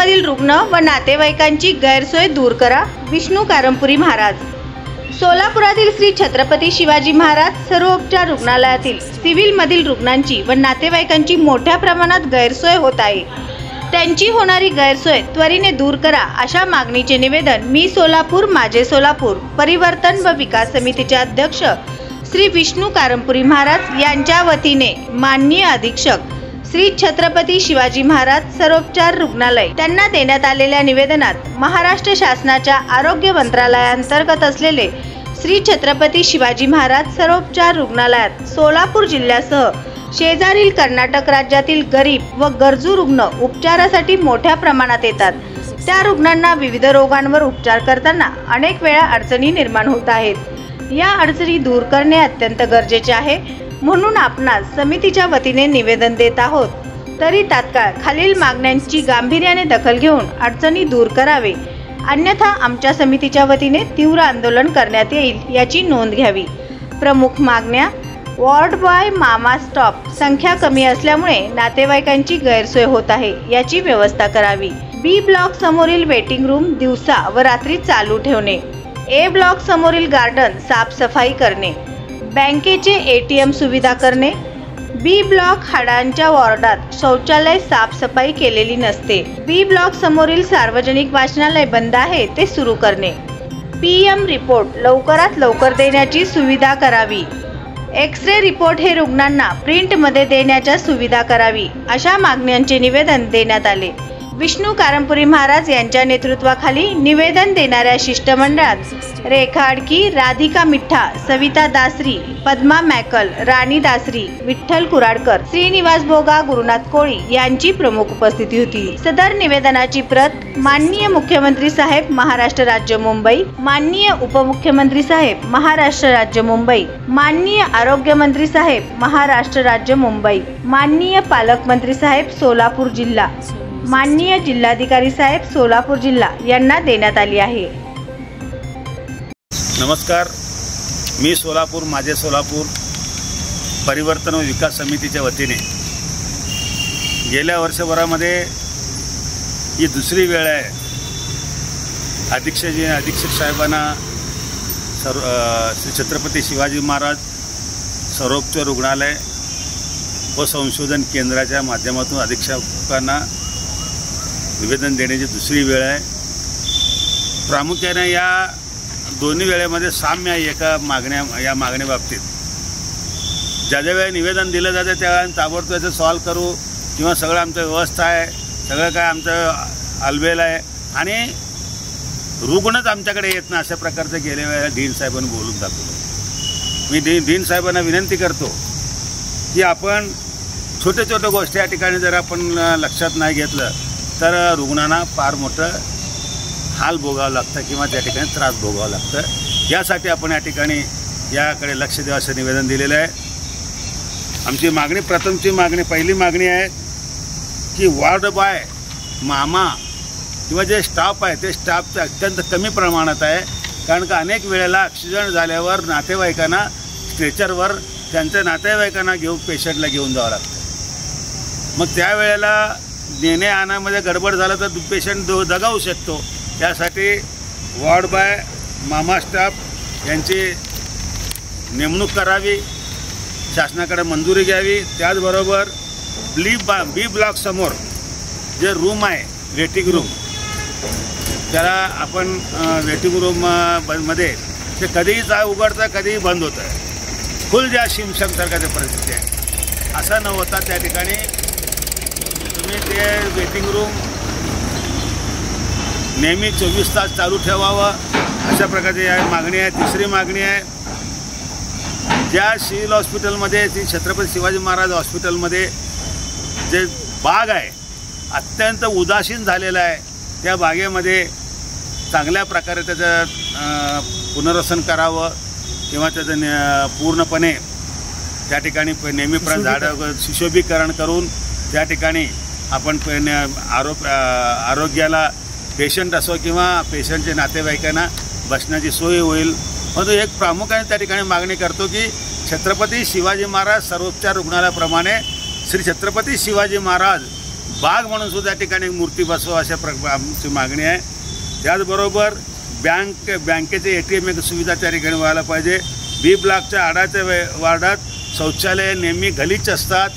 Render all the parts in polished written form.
हॉस्पिटलमधील रुग्ण व नातेवाईकांची गैरसोय दूर करा. विष्णू कारंपुरी महाराज. सोलापुरातील श्री छत्रपती शिवाजी महाराज सर्वोपचार रुग्णालयातील सिव्हिलमधील रुग्णांची व नातेवाईकांची मोठ्या प्रमाणात गैरसोय होत आहे. त्यांची होणारी गैरसोय त्वरेने दूर करा अशा मागणीचे निवेदन मी सोलापूर माझे सोलापूर परिवर्तन व विकास समितीचे अध्यक्ष श्री विष्णू कारंपुरी महाराज यांच्या वतीने माननीय अधीक्षक श्री छत्रपती शिवाजी महाराज सर्वोपचार रुग्णालय त्यांना देण्यात आलेल्या निवेदनात महाराष्ट्र शासनाच्या आरोग्य मंत्रालयाअंतर्गत असलेले श्री छत्रपती शिवाजी महाराज सर्वोपचार रुग्णालयात सोलापूर जिल्ह्यासह शेजारील कर्नाटक राज्यातील गरीब व गरजू रुग्ण उपचारासाठी मोठ्या प्रमाणात येतात. त्या रुग्णांना विविध रोगांवर उपचार करताना अनेक वेळा अडचणी निर्माण होत आहेत. या अडचणी दूर करणे अत्यंत गरजेचे आहे. म्हणून आपणास समितीच्या वतीने निवेदन देत आहोत. तरी तात्काळ खालील मागण्यांची गांभीर्याने दखल घेऊन अडचणी दूर करावे, अन्यथा आमच्या समितीच्या वतीने तीव्र आंदोलन करण्यात येईल याची नोंद घ्यावी. प्रमुख मागण्या: वॉर्ड बॉय मामा स्टॉप संख्या कमी असल्यामुळे नातेवाईकांची गैरसोय होत आहे, याची व्यवस्था करावी. बी ब्लॉक समोरील वेटिंग रूम दिवसा व रात्री चालू ठेवणे. ए ब्लॉक समोरील गार्डन साफसफाई करणे. बँकेचे ATM सुविधा करणे. बी ब्लॉक हाडांच्या वॉर्डात शौचालय साफसफाई केलेली नसते. बी ब्लॉक समोरील सार्वजनिक वाचनालय बंद आहे, ते सुरू करणे. PM रिपोर्ट लवकरात लवकर देण्याची सुविधा करावी. एक्स-रे रिपोर्ट हे रुग्णांना प्रिंटमध्ये देण्याच्या सुविधा करावी अशा मागण्यांचे निवेदन देण्यात आले. विष्णू कारंपुरी महाराज यांच्या नेतृत्वाखाली निवेदन देणाऱ्या शिष्टमंडळात रेखा आडकी, राधिका मिठ्ठा, सविता दासरी, पद्मा मॅकल, राणी दासरी, विठ्ठल कुराडकर, श्रीनिवास भोगा, गुरुनाथ कोळी यांची प्रमुख उपस्थिती होती. सदर निवेदनाची प्रत माननीय मुख्यमंत्री साहेब महाराष्ट्र राज्य मुंबई, माननीय उपमुख्यमंत्री साहेब महाराष्ट्र राज्य मुंबई, माननीय आरोग्य मंत्री साहेब महाराष्ट्र राज्य मुंबई, माननीय पालकमंत्री साहेब सोलापूर जिल्हा, माननीय जिल्हाधिकारी साहेब सोलापूर जिल्हा यांना देण्यात आली आहे. नमस्कार, मी सोलापूर माझे सोलापूर परिवर्तन व विकास समितीच्या वतीने गेल्या वर्षभरामध्ये ही दुसरी वेळ आहे अधीक्षक साहेबांना श्री छत्रपती शिवाजी महाराज सर्वोपचार रुग्णालय व संशोधन केंद्राच्या माध्यमातून अधीक्षकांना निवेदन देण्याची दुसरी वेळ आहे. प्रामुख्याने या दोन्ही वेळेमध्ये साम्य आहे एका या मागण्याबाबतीत. ज्या वेळी निवेदन दिलं जातं त्यावेळेला ताबडतोब याचं सॉल्व करू किंवा सगळं आमचं व्यवस्था आहे, सगळं काय आमचं अलबेल आहे आणि रुग्णच आमच्याकडे येत नाही अशा प्रकारचं गेल्या वेळेला डीन साहेबांनी बोलून दाखवलं. मी डीन साहेबांना विनंती करतो की आपण छोट्या गोष्टी या ठिकाणी जर आपण लक्षात नाही घेतलं तर रुग्णांना फार मोठं हाल भोगावं लागतं किंवा त्या ठिकाणी त्रास भोगावं लागतं. यासाठी आपण या ठिकाणी याकडे लक्ष द्यावं असं निवेदन दिलेलं आहे. आमची मागणी, प्रथमची मागणी, पहिली मागणी आहे की वॉर्ड बॉय मामा किंवा जे स्टाफ आहे ते स्टाफचं अत्यंत कमी प्रमाणात आहे. कारण का अनेक वेळेला ॲक्सिडेंट झाल्यावर नातेवाईकांना स्ट्रेचरवर त्यांच्या नातेवाईकांना पेशंटला घेऊन जावं लागतं. मग त्यावेळेला नेणे आणामध्ये गडबड झालं तर पेशंट दगावू शकतो. त्यासाठी वॉर्ड बॉय मामा स्टाफ यांची नेमणूक करावी, शासनाकडे मंजुरी घ्यावी. त्याचबरोबर बी ब्लॉक समोर जे रूम आहे वेटिंग रूम, त्याला आपण वेटिंग रूममध्ये ते कधीही उघडतं कधीही बंद होतं. फुल ज्या शिमशमसारखाची परिस्थिती आहे. असं न होता त्या ठिकाणी तुम्ही ते वेटिंग रूम नेहमी 24 तास चालू ठेवावं अशा प्रकारची मागणी आहे. तिसरी मागणी आहे, ज्या सिव्हिल हॉस्पिटलमध्ये श्री छत्रपती शिवाजी महाराज हॉस्पिटलमध्ये जे बाग आहे अत्यंत उदासीन झालेला आहे, त्या बागेमध्ये चांगल्या प्रकारे त्याचं पुनर्वसन करावं किंवा त्याचं पूर्णपणे त्या ठिकाणी नेहमीप्रमाणे झाडं सुशोभीकरण करून त्या ठिकाणी आपण आरोग्याला पेशंट असो किंवा पेशंटच्या नातेवाईकांना बसण्याची सोय होईल. परंतु एक प्रामुख्याने त्या ठिकाणी मागणी करतो की छत्रपती शिवाजी महाराज सर्वोपचार रुग्णालयाप्रमाणे श्री छत्रपती शिवाजी महाराज बाग म्हणून सुद्धा त्या ठिकाणी एक मूर्ती बसवा अशा आमची मागणी आहे. त्याचबरोबर बँकेचे ATM एक सुविधा त्या ठिकाणी व्हायला पाहिजे. B ब्लॉकच्या आडाच्या वार्डात शौचालय नेहमी गलिच्छ असतात.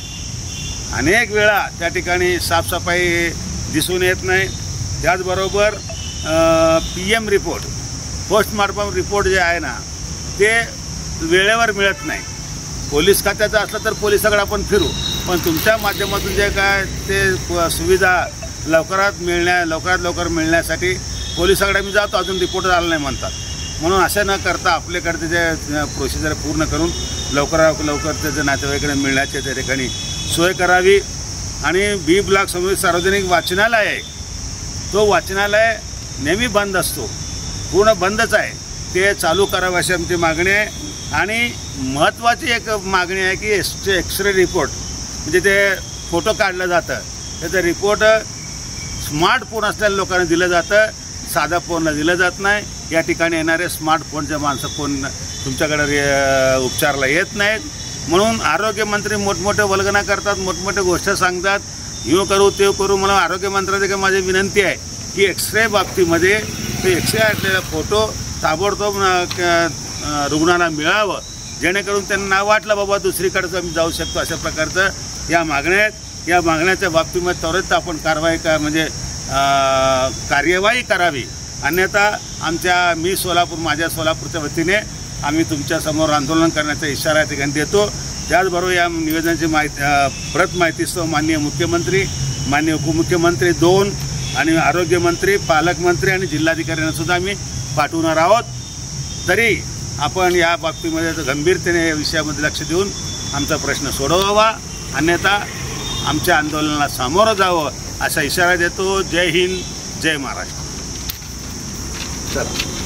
अनेक वेळा त्या ठिकाणी साफसफाई दिसून येत नाही. त्याचबरोबर PM रिपोर्ट पोस्टमॉर्टम रिपोर्ट जे आहे ना ते वेळेवर मिळत नाही. पोलीस खात्याचं असलं तर पोलिसाकडे आपण फिरू, पण तुमच्या माध्यमातून जे काय ते सुविधा लवकरात लवकर मिळण्यासाठी पोलिसाकडे आम्ही जातो, अजून रिपोर्ट आला नाही म्हणतात. म्हणून असं न करता आपल्याकडे जे प्रोसिजर पूर्ण करून लवकरात लवकर त्याचं नातेवाईकांना मिळण्याची त्या ठिकाणी सोय करावी. आणि B ब्लॉक समोर सार्वजनिक वाचनालय आहे, तो वाचनालय नेहमी बंद असतो, पूर्ण बंदच आहे, ते चालू करावं अशी आमची मागणी आहे. आणि महत्त्वाची एक मागणी आहे की एक्सरे रिपोर्ट म्हणजे ते फोटो काढलं जातं, त्याचं रिपोर्ट स्मार्टफोन असलेल्या लोकांना दिलं जातं, साधा फोनला दिलं जात नाही. या ठिकाणी येणारे स्मार्टफोनचे माणसं कोण तुमच्याकडे उपचाराला येत नाहीत. म्हणून आरोग्यमंत्री मोठमोठे वल्गना करतात, मोठमोठ्या गोष्टी सांगतात, हे करू ते करू. मला आरोग्यमंत्र्याची माझी विनंती आहे की एक्सरे बाबतीमध्ये ते एक्सरे असलेला फोटो ताबडतोब रुग्णाला मिळावं, जेणेकरून त्यांना वाटलं बाबा दुसरीकडचं आम्ही जाऊ शकतो. अशा प्रकारचं या मागण्या आहेत. या मागण्याच्या बाबतीमध्ये त्वरित आपण कार्यवाही करावी. अन्यथा माझ्या सोलापूरच्या वतीने आम्ही तुमच्यासमोर आंदोलन करण्याचा इशारा या ठिकाणी देतो. त्याचबरोबर या निवेदनाची प्रत माहितीसह माननीय मुख्यमंत्री, माननीय उपमुख्यमंत्री 2 आणि आरोग्यमंत्री, पालकमंत्री आणि जिल्हाधिकाऱ्यांना सुद्धा आम्ही पाठवणार आहोत. तरी आपण या बाबतीमध्ये गंभीरतेने या विषयामध्ये लक्ष देऊन आमचा प्रश्न सोडवावा, अन्यथा आमच्या आंदोलनाला सामोरं जावं असा इशारा देतो. जय हिंद, जय महाराष्ट्र. चला.